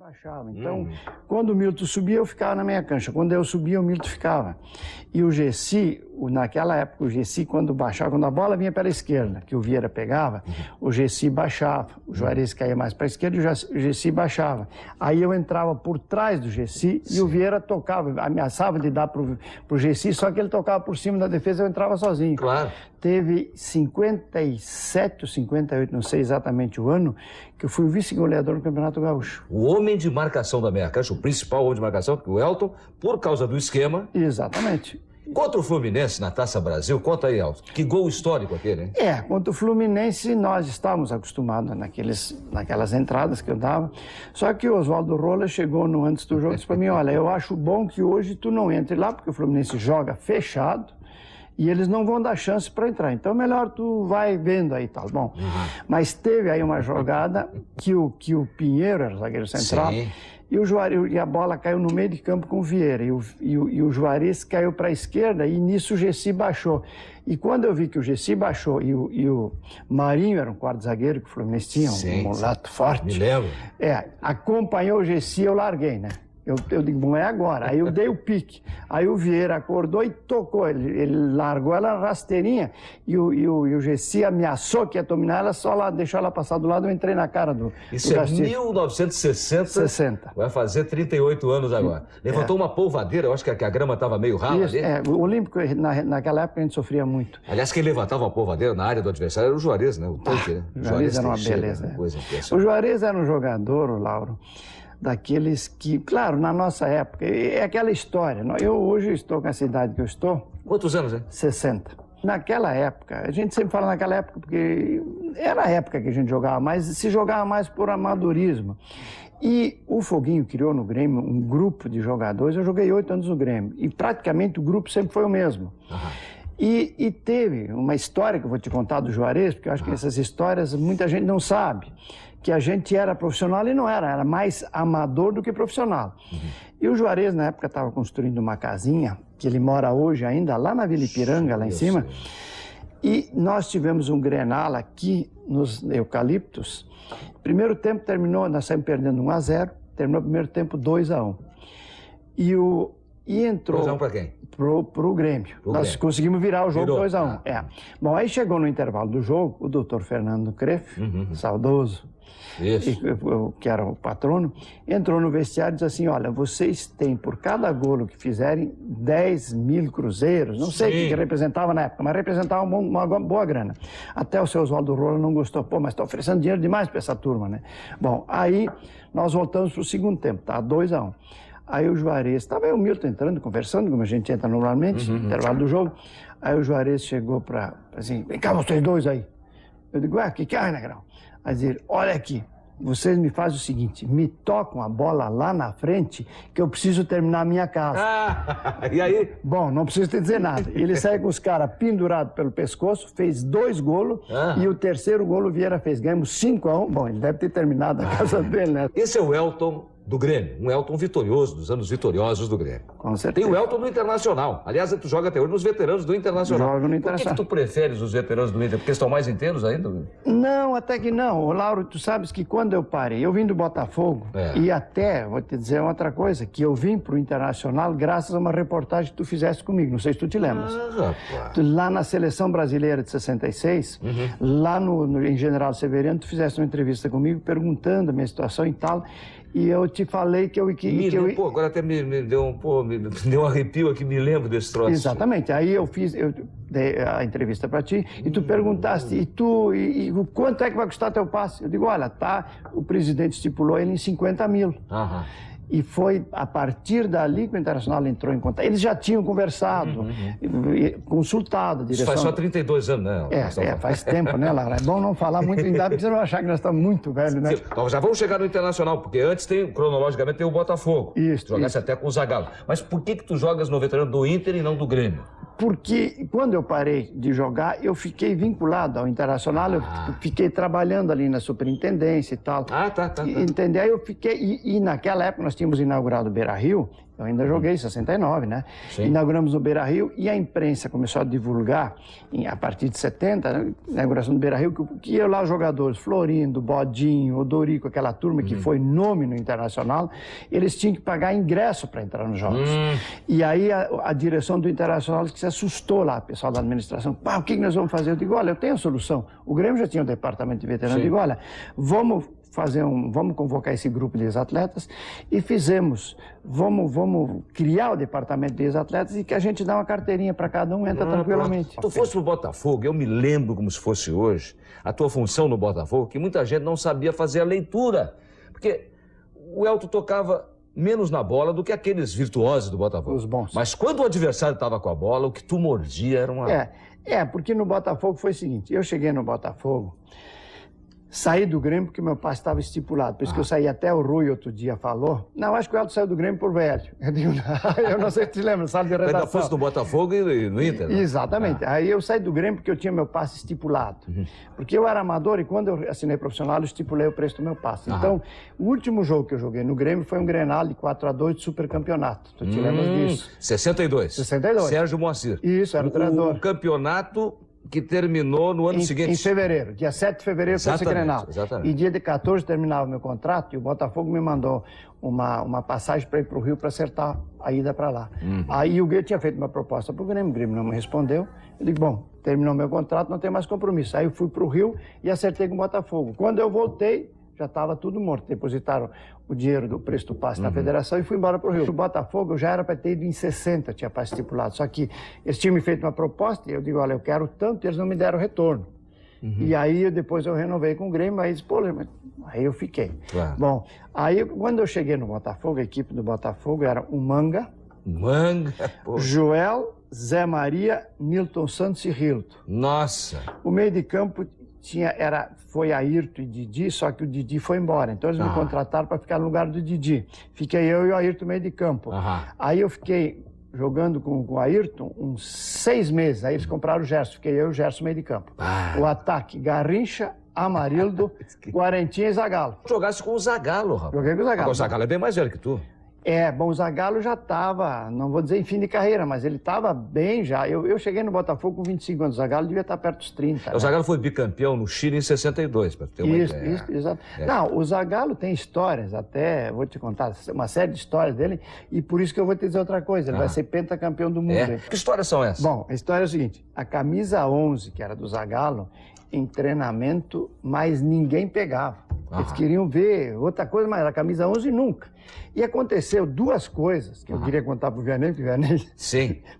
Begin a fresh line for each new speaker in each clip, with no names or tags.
baixava. Então, quando o Milton subia, eu ficava na minha cancha. Quando eu subia, o Milton ficava. E o Gessi, naquela época, o Gessi, quando baixava, quando a bola vinha pela esquerda, que o Vieira pegava, o Gessi baixava. O Juarez caía mais para a esquerda e o Gessi baixava. Aí eu entrava por trás do Gessi e o Vieira tocava, ameaçava de dar pro Gessi, só que ele tocava por cima da defesa e eu entrava sozinho.
Claro.
Teve 57 ou 58, não sei exatamente o ano, que eu fui o vice-goleador do Campeonato Gaúcho.
O homem de marcação da meia cancha, o principal homem de marcação, o Elton, por causa do esquema.
Exatamente.
Contra o Fluminense na Taça Brasil, conta aí, Elton. Que gol histórico aquele, hein?
Contra o Fluminense nós estávamos acostumados naquelas entradas que eu dava. Só que o Oswaldo Rola chegou antes do jogo e disse para mim, olha, eu acho bom que hoje tu não entre lá, porque o Fluminense joga fechado e eles não vão dar chance para entrar. Então melhor tu vai vendo aí e tal. Bom, mas teve aí uma jogada que o Pinheiro era o zagueiro central. Sim. E a bola caiu no meio de campo com o Vieira. E o Juarez caiu para a esquerda e nisso o Gessi baixou. E quando eu vi que o Gessi baixou e o Marinho era um quarto zagueiro que o Fluminense tinha, um mulato forte.
Me lembro.
Acompanhou o Gessi, eu larguei, né? Eu digo, bom, é agora. Aí eu dei o pique. Aí o Vieira acordou e tocou. Ele largou ela na rasteirinha e o Gessi ameaçou que ia dominar ela, só lá, deixou ela passar do lado, eu entrei na cara do
Isso é 1960.
60.
Vai fazer 38 anos agora. Levantou uma polvadeira, eu acho que a grama estava meio rala ali.
O Olímpico, naquela época, a gente sofria muito.
Aliás, quem levantava uma polvadeira na área do adversário era o Juarez, né? O tanque, né?
O Juarez era uma beleza. O Juarez era um jogador, Lauro, daqueles que, claro, na nossa época, é aquela história. Eu hoje estou com essa idade que eu estou.
Quantos anos, hein?
60. Naquela época, a gente sempre fala naquela época porque era a época que a gente jogava mais, se jogava mais por amadorismo. E o Foguinho criou no Grêmio um grupo de jogadores, eu joguei 8 anos no Grêmio, e praticamente o grupo sempre foi o mesmo. E teve uma história que eu vou te contar do Juarez, porque eu acho que essas histórias muita gente não sabe. Que a gente era profissional e não era mais amador do que profissional. E o Juarez, na época, estava construindo uma casinha, que ele mora hoje ainda, lá na Vila Ipiranga, lá em cima. E nós tivemos um Grenal aqui, nos Eucaliptos. Primeiro tempo terminou, nós saímos perdendo 1-0, terminou o primeiro tempo 2-1. E entrou...
2-1 para quem?
Pro Grêmio. Nós conseguimos virar o jogo 2-1. Bom, aí chegou no intervalo do jogo, o doutor Fernando Creff, saudoso, que era o patrono, entrou no vestiário e disse assim, olha, vocês têm por cada golo que fizerem 10 mil cruzeiros, não sei o que representava na época, mas representava uma boa grana. Até o seu Oswaldo Rola não gostou, mas está oferecendo dinheiro demais para essa turma, né? Bom, aí nós voltamos pro segundo tempo, 2-1. Aí o Juarez, estava aí o Milton entrando, conversando, como a gente entra normalmente, no intervalo do jogo. Aí o Juarez chegou para assim, vem cá vocês dois aí. Eu digo, o que é, Negrão? Aí dizer, olha aqui, vocês me fazem o seguinte, me tocam a bola lá na frente, que eu preciso terminar a minha casa.
E aí?
Bom, não preciso te dizer nada. Ele saiu com os caras pendurados pelo pescoço, fez 2 golos, e o terceiro golo o Vieira fez. Ganhamos 5-1. Bom, ele deve ter terminado a casa dele, né?
Esse é o Elton do Grêmio, um Elton vitorioso, dos anos vitoriosos do Grêmio.
Com certeza.
Tem o Elton do Internacional. Aliás, tu joga até hoje nos veteranos do Internacional.
Jogo no Internacional.
Por que tu preferes os veteranos do Inter? Porque estão mais inteiros ainda?
Não, até que não. Ô, Lauro, tu sabes que quando eu parei, eu vim do Botafogo, e até, vou te dizer outra coisa, que eu vim pro Internacional graças a uma reportagem que tu fizeste comigo, não sei se tu te lembras. Lá na Seleção Brasileira de 66, lá em General Severiano, tu fizeste uma entrevista comigo perguntando a minha situação e tal, e eu te falei que eu...
Pô, agora até me deu um arrepio aqui, me lembro desse troço.
Exatamente. Aí eu dei a entrevista para ti e tu perguntaste, e quanto é que vai custar teu passe? Eu digo, olha, o presidente estipulou ele em 50 mil. E foi a partir dali que o Internacional entrou em contato. Eles já tinham conversado, consultado a direção.
Isso faz só 32 anos, né?
Faz tempo, né, Lara? É bom não falar muito em data, porque você não achar que nós estamos muito velhos, né?
Então, já vamos chegar no Internacional, porque antes cronologicamente, tem o Botafogo.
Isso.
Jogasse até com o Zagallo. Mas por que tu jogas no veterano do Inter e não do Grêmio?
Porque quando eu parei de jogar, eu fiquei vinculado ao Internacional, eu fiquei trabalhando ali na superintendência e tal.
Tá.
Entendeu? Aí eu fiquei, e naquela época nós tínhamos inaugurado o Beira-Rio, Eu ainda joguei em 69, né? Sim. Inauguramos no Beira-Rio e a imprensa começou a divulgar, a partir de 70, né, inauguração do Beira-Rio, que iam lá os jogadores, Florindo, Bodinho, Odorico, aquela turma que foi nome no Internacional, eles tinham que pagar ingresso para entrar nos jogos. E aí a direção do Internacional que se assustou lá, o pessoal da administração. Pá, o que nós vamos fazer? Eu digo, olha, eu tenho a solução. O Grêmio já tinha um departamento de veteranos. Eu digo, olha, vamos convocar esse grupo de ex-atletas e vamos criar o departamento de ex-atletas e que a gente dá uma carteirinha para cada um, entra tranquilamente.
Tu fosse no Botafogo, eu me lembro como se fosse hoje, a tua função no Botafogo, que muita gente não sabia fazer a leitura, porque o Elton tocava menos na bola do que aqueles virtuosos do Botafogo.
Os bons.
Mas quando o adversário estava com a bola, o que tu mordia era uma...
Porque no Botafogo foi o seguinte, eu cheguei no Botafogo, saí do Grêmio porque meu passe estava estipulado. Por isso que eu saí, até o Rui outro dia falou. Não, acho que o Elton saiu do Grêmio por velho. Eu digo, eu não sei se te lembra, sala de redação.
Ainda fosse no Botafogo e no Inter, né?
Exatamente. Aí eu saí do Grêmio porque eu tinha meu passe estipulado. Porque eu era amador e quando eu assinei profissional, eu estipulei o preço do meu passe. Então, o último jogo que eu joguei no Grêmio foi um Grenal de 4-2 de supercampeonato. Tu te lembras disso?
62.
62.
Sérgio Moacir.
Isso, era o treinador.
O campeonato que terminou no ano seguinte.
Em fevereiro. Dia 7 de fevereiro foi esse Grenal.
Exatamente.
E dia de 14 terminava o meu contrato e o Botafogo me mandou uma passagem para ir para o Rio para acertar a ida para lá. Aí o Grêmio tinha feito uma proposta para o Grêmio não me respondeu. Eu digo, bom, terminou meu contrato, não tem mais compromisso. Aí eu fui para o Rio e acertei com o Botafogo. Quando eu voltei, já estava tudo morto. Depositaram o dinheiro do preço do passe na federação e fui embora para o Rio. O Botafogo eu já era para ter ido em 60, tinha passe estipulado. Só que eles tinham me feito uma proposta e eu digo, olha, eu quero tanto e eles não me deram retorno. E aí depois eu renovei com o Grêmio, aí aí eu fiquei.
Claro.
Bom, aí quando eu cheguei no Botafogo, a equipe do Botafogo era o Manga, Joel, Zé Maria, Nilton Santos e Rilton.
Nossa!
O meio de campo foi Ayrton e Didi, só que o Didi foi embora. Então eles me contrataram para ficar no lugar do Didi. Fiquei eu e o Ayrton meio de campo. Aí eu fiquei jogando com o Ayrton uns 6 meses. Aí eles compraram o Gerson. Fiquei eu e o Gerson meio de campo. O ataque, Garrincha, Amarildo, Quarentinha e Zagallo.
Jogasse com o Zagallo, rapaz.
Joguei com o Zagallo.
Agora, o Zagallo é bem mais velho que tu.
O Zagallo já estava, não vou dizer em fim de carreira, mas ele estava bem já. Eu cheguei no Botafogo com 25 anos, o Zagallo devia estar perto dos 30.
O Zagallo foi bicampeão no Chile em 62, para ter uma ideia.
Isso, exato. Não, o Zagallo tem histórias, até, vou te contar, uma série de histórias dele, e por isso que eu vou te dizer outra coisa, ele vai ser pentacampeão do mundo.
Que histórias são essas?
Bom, a história é o seguinte, a camisa 11, que era do Zagallo, em treinamento, mas ninguém pegava. Eles queriam ver outra coisa, mas a camisa 11 nunca. E aconteceu 2 coisas que eu queria contar para o Vianney, porque o Vianney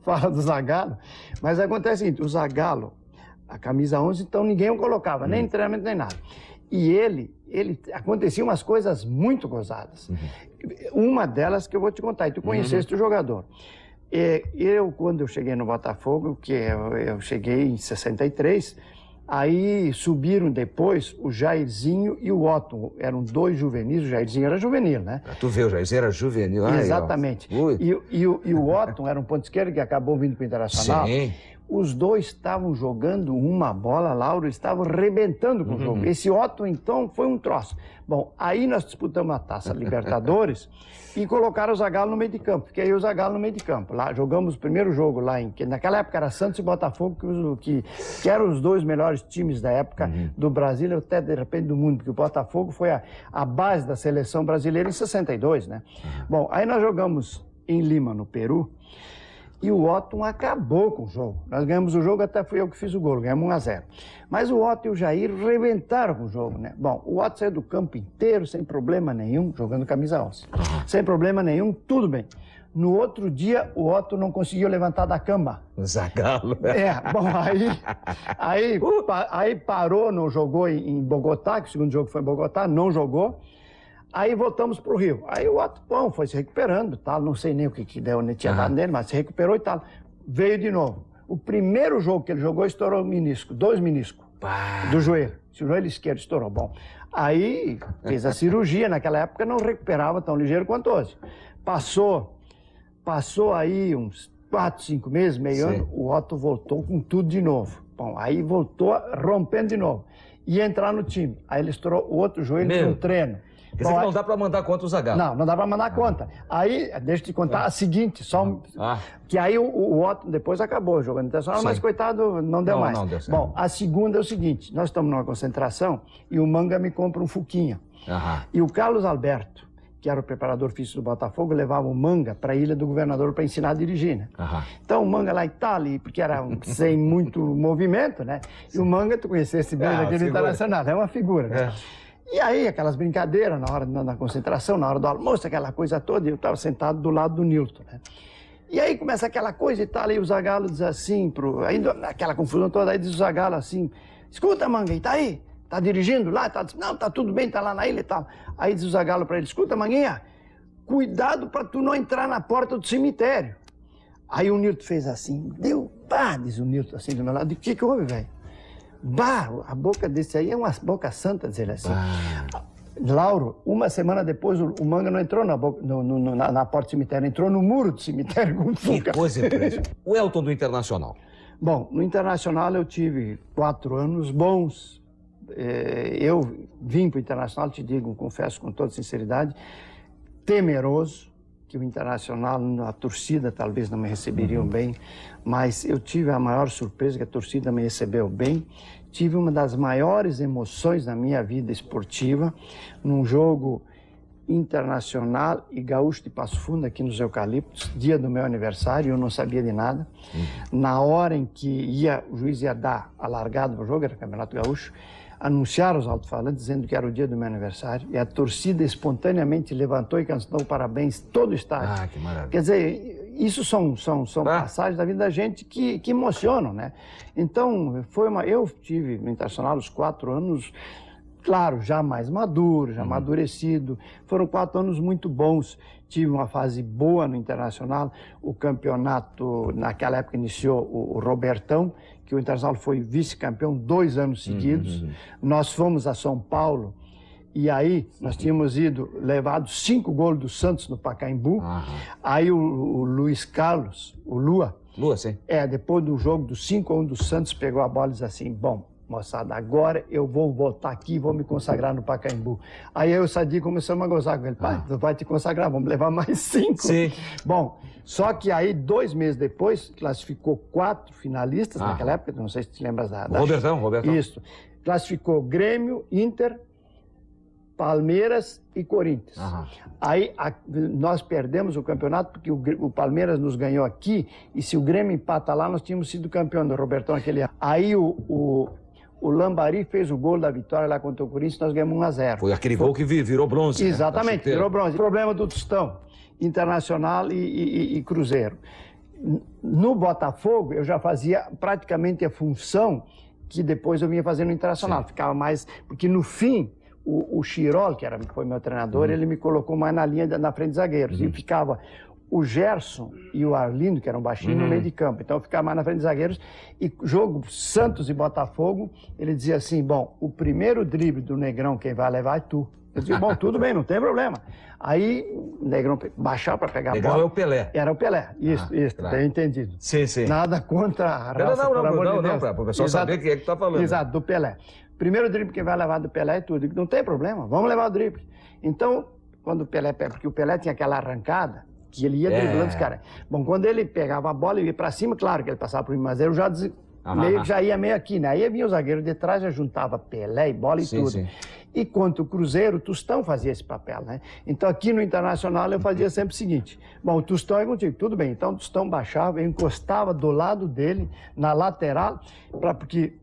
fala do Zagallo. Mas acontece o seguinte, o Zagallo, a camisa 11, então ninguém o colocava, nem em treinamento, nem nada. E ele aconteciam umas coisas muito gozadas. Uma delas que eu vou te contar, e tu conheceste o jogador. Quando eu cheguei no Botafogo, que eu cheguei em 63... Aí subiram depois o Jairzinho e o Otton. Eram 2 juvenis, o Jairzinho era juvenil, né?
Tu vê, o Jairzinho era juvenil.
Exatamente. E o Otton era um ponto esquerdo que acabou vindo para o Internacional.
Sim.
Os dois estavam jogando uma bola, Lauro, eles estavam arrebentando com o jogo. Esse Otton, então, foi um troço. Bom, aí nós disputamos a Taça Libertadores e colocaram o Zagallo no meio de campo. Fiquei eu e o Zagallo no meio de campo. Lá, jogamos o primeiro jogo lá, que naquela época era Santos e Botafogo, que eram os 2 melhores times da época do Brasil, até de repente do mundo, porque o Botafogo foi a base da seleção brasileira em 62, né? Bom, aí nós jogamos em Lima, no Peru, e o Otton acabou com o jogo. Nós ganhamos o jogo, até fui eu que fiz o gol, ganhamos 1-0. Mas o Otton e o Jair rebentaram com o jogo, né? Bom, o Otton saiu do campo inteiro, sem problema nenhum, jogando camisa 11. Sem problema nenhum, tudo bem. No outro dia, o Otton não conseguiu levantar da cama.
Zagallo.
Bom, aí parou, não jogou em Bogotá, que o segundo jogo foi em Bogotá, não jogou. Aí voltamos para o Rio. Aí o Otton, foi se recuperando, tal. Não sei nem o que deu, nem tinha dado nele, mas se recuperou e tal. Veio de novo. O primeiro jogo que ele jogou, estourou o menisco, 2 meniscos do joelho. O joelho esquerdo estourou. Bom, aí fez a cirurgia, naquela época não recuperava tão ligeiro quanto hoje. Passou aí uns 4, 5 meses, meio ano, o Otton voltou com tudo de novo. Bom, aí voltou rompendo de novo. Ia entrar no time. Aí ele estourou o outro joelho no treino.
Quer dizer que não dá para mandar contra o Zagallo.
Não, não dá para mandar conta. Aí, deixa eu te contar a seguinte, que aí o Otto depois acabou jogando internacional, mas coitado, não deu mais.
Não deu certo.
Bom, a segunda é o seguinte, nós estamos numa concentração e o Manga me compra um Fuquinha. E o Carlos Alberto, que era o preparador físico do Botafogo, levava o Manga para a Ilha do Governador para ensinar a dirigir, né? Então o Manga lá em Itália, porque era sem muito movimento, né? E o Manga, tu conhecesse bem aqui no Internacional, é uma figura, né? E aí, aquelas brincadeiras na hora da concentração, na hora do almoço, aquela coisa toda, e eu estava sentado do lado do Nilton, né? E aí começa aquela coisa e tal, e o Zagallo diz assim, ainda aquela confusão toda, aí diz o Zagallo assim, escuta, Manga, e tá aí? Tá dirigindo lá? Não, tá tudo bem, tá lá na ilha e tal. Aí diz o Zagallo para ele, escuta, Manguinha, cuidado para tu não entrar na porta do cemitério. Aí o Nilton fez assim, diz o Nilton assim do meu lado, o que houve, velho? A boca desse aí é uma boca santa, diz ele assim. Lauro, uma semana depois o Manga não entrou na porta do cemitério, entrou no muro do cemitério com Fuca.
Que coisa impressionante. O Elton do Internacional.
Bom, no Internacional eu tive 4 anos bons. Eu vim para o Internacional, te digo, confesso com toda sinceridade, temeroso, que o Internacional, a torcida talvez não me receberiam bem, mas eu tive a maior surpresa que a torcida me recebeu bem. Tive uma das maiores emoções da minha vida esportiva num jogo Internacional e Gaúcho de Passo Fundo, aqui nos Eucaliptos, dia do meu aniversário, eu não sabia de nada. Na hora em que o juiz ia dar a largada do jogo, era o Campeonato Gaúcho, anunciaram os alto-falantes dizendo que era o dia do meu aniversário, e a torcida espontaneamente levantou e cantou parabéns todo o estádio.
Que maravilha.
Quer dizer, isso são passagens da vida da gente que emocionam, né? Então, eu tive no Internacional os 4 anos, claro, já mais maduro, já amadurecido. Foram 4 anos muito bons. Tive uma fase boa no Internacional. O campeonato, naquela época, iniciou o Robertão, que o Internacional foi vice-campeão 2 anos seguidos. Nós fomos a São Paulo e aí nós tínhamos levado 5 gols do Santos no Pacaembu. Aí o Luiz Carlos, o Lua,
sim.
Depois do jogo do 5-1 do Santos, pegou a bola e disse assim, bom, moçada, agora eu vou voltar aqui e vou me consagrar no Pacaembu. Aí eu e o Sadi começamos a gozar com ele. Pai, tu vai te consagrar, vamos levar mais 5.
Sim.
Bom, só que aí 2 meses depois, classificou 4 finalistas naquela época, não sei se te lembras da...
Robertão.
Isso. Classificou Grêmio, Inter, Palmeiras e Corinthians. Aí nós perdemos o campeonato porque o Palmeiras nos ganhou aqui e se o Grêmio empata lá, nós tínhamos sido campeão do Robertão aquele ano. Aí o Lambari fez o gol da vitória lá contra o Corinthians, nós ganhamos 1-0.
Foi aquele gol que virou bronze.
Exatamente, virou bronze. O problema do Tostão, Internacional e Cruzeiro. No Botafogo, eu já fazia praticamente a função que depois eu vinha fazendo no Internacional. Ficava mais... Porque no fim, o Chirol, que foi meu treinador, ele me colocou mais na linha, na frente de zagueiros. E ficava o Gerson e o Arlindo, que eram baixinhos, no meio de campo. Então eu ficava mais na frente de zagueiros. E jogo Santos e Botafogo, ele dizia assim, bom, o primeiro drible do Negrão, quem vai levar é tu. Eu dizia, bom, tudo bem, não tem problema. Aí o Negrão baixava para pegar a bola.
Negrão é o Pelé.
Era o Pelé, isso,
claro.
Bem entendido.
Sim.
Nada contra a raça,
não, para o pessoal saber quem é que está falando.
Exato, do Pelé. Primeiro drible que vai levar do Pelé é tudo. Não tem problema, vamos levar o drible. Então, quando o Pelé pega, porque o Pelé tinha aquela arrancada, que ele ia driblando os caras. Bom, quando ele pegava a bola e ia para cima, claro que ele passava por mim, mas eu já já ia meio aqui, né? Aí vinha o zagueiro de trás, já juntava Pelé e bola e tudo. Sim. E contra o Cruzeiro, o Tostão fazia esse papel, né? Então aqui no Internacional eu fazia sempre o seguinte, bom, o Tostão é contigo, tudo bem. Então o Tostão baixava, eu encostava do lado dele, na lateral, porque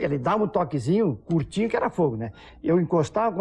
ele dava um toquezinho curtinho que era fogo, né? Eu encostava,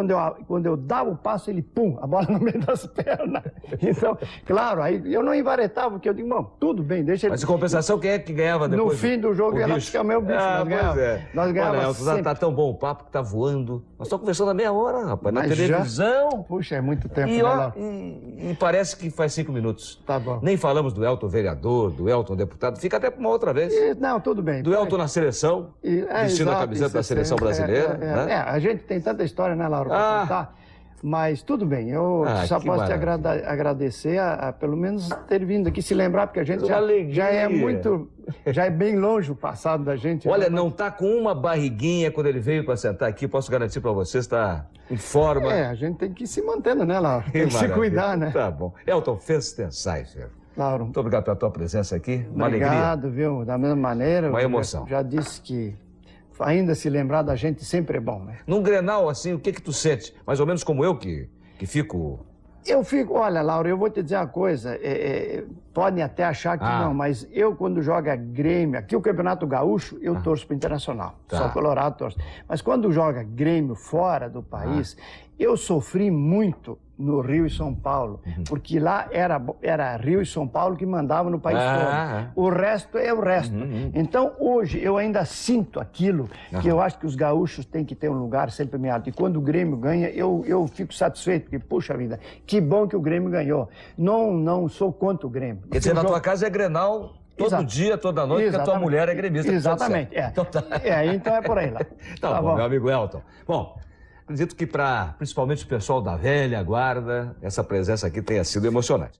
quando eu dava o passo, ele pum, a bola no meio das pernas. Então, claro, aí eu não envaretava, porque eu digo, bom, tudo bem, deixa ele...
Mas em compensação, quem é que ganhava depois?
No fim do jogo, era o meu bicho, nós ganhávamos. Nós ganhávamos
sempre. Tá tão bom o papo que tá voando. Nós estamos conversando há meia hora, rapaz, na televisão.
Puxa, é muito tempo, né?
E parece que faz 5 minutos.
Tá bom.
Nem falamos do Elton vereador, do Elton deputado, fica até para uma outra vez.
Não, tudo bem.
Do Elton na seleção. Vestindo a camiseta da seleção brasileira.
A gente tem tanta história, né, Laura, pra contar. Mas tudo bem, eu só posso te agradecer a pelo menos ter vindo aqui se lembrar, porque a gente já é bem longe o passado da gente.
Olha, não está com uma barriguinha quando ele veio para sentar aqui, posso garantir para você, está em forma.
A gente tem que ir se mantendo, né, Lauro? Tem que se cuidar, né?
Tá bom. Elton Fenstenseifer,
Lauro,
muito obrigado pela tua presença aqui, uma
obrigado,
alegria.
Viu? Da mesma maneira.
Uma emoção.
Já disse que ainda se lembrar da gente sempre é bom, né?
Num Grenal assim, o que tu sente? Mais ou menos como eu que fico...
Eu fico, olha, Laura, eu vou te dizer uma coisa, podem até achar que não, mas eu quando joga Grêmio, aqui o Campeonato Gaúcho, eu torço pro Internacional, só Colorado torço. Mas quando joga Grêmio fora do país, eu sofri muito no Rio e São Paulo, porque lá era Rio e São Paulo que mandavam no país todo. O resto é o resto. Então, hoje, eu ainda sinto aquilo que eu acho que os gaúchos têm que ter um lugar sempre meado. E quando o Grêmio ganha, eu fico satisfeito, porque, puxa vida, que bom que o Grêmio ganhou. Não sou contra o Grêmio.
Quer dizer, na tua casa é Grenal todo dia, toda noite, porque a tua mulher é gremista.
Exatamente, então é por aí lá.
Tá bom, meu amigo Elton. Bom, acredito que para principalmente o pessoal da velha guarda, essa presença aqui tenha sido emocionante.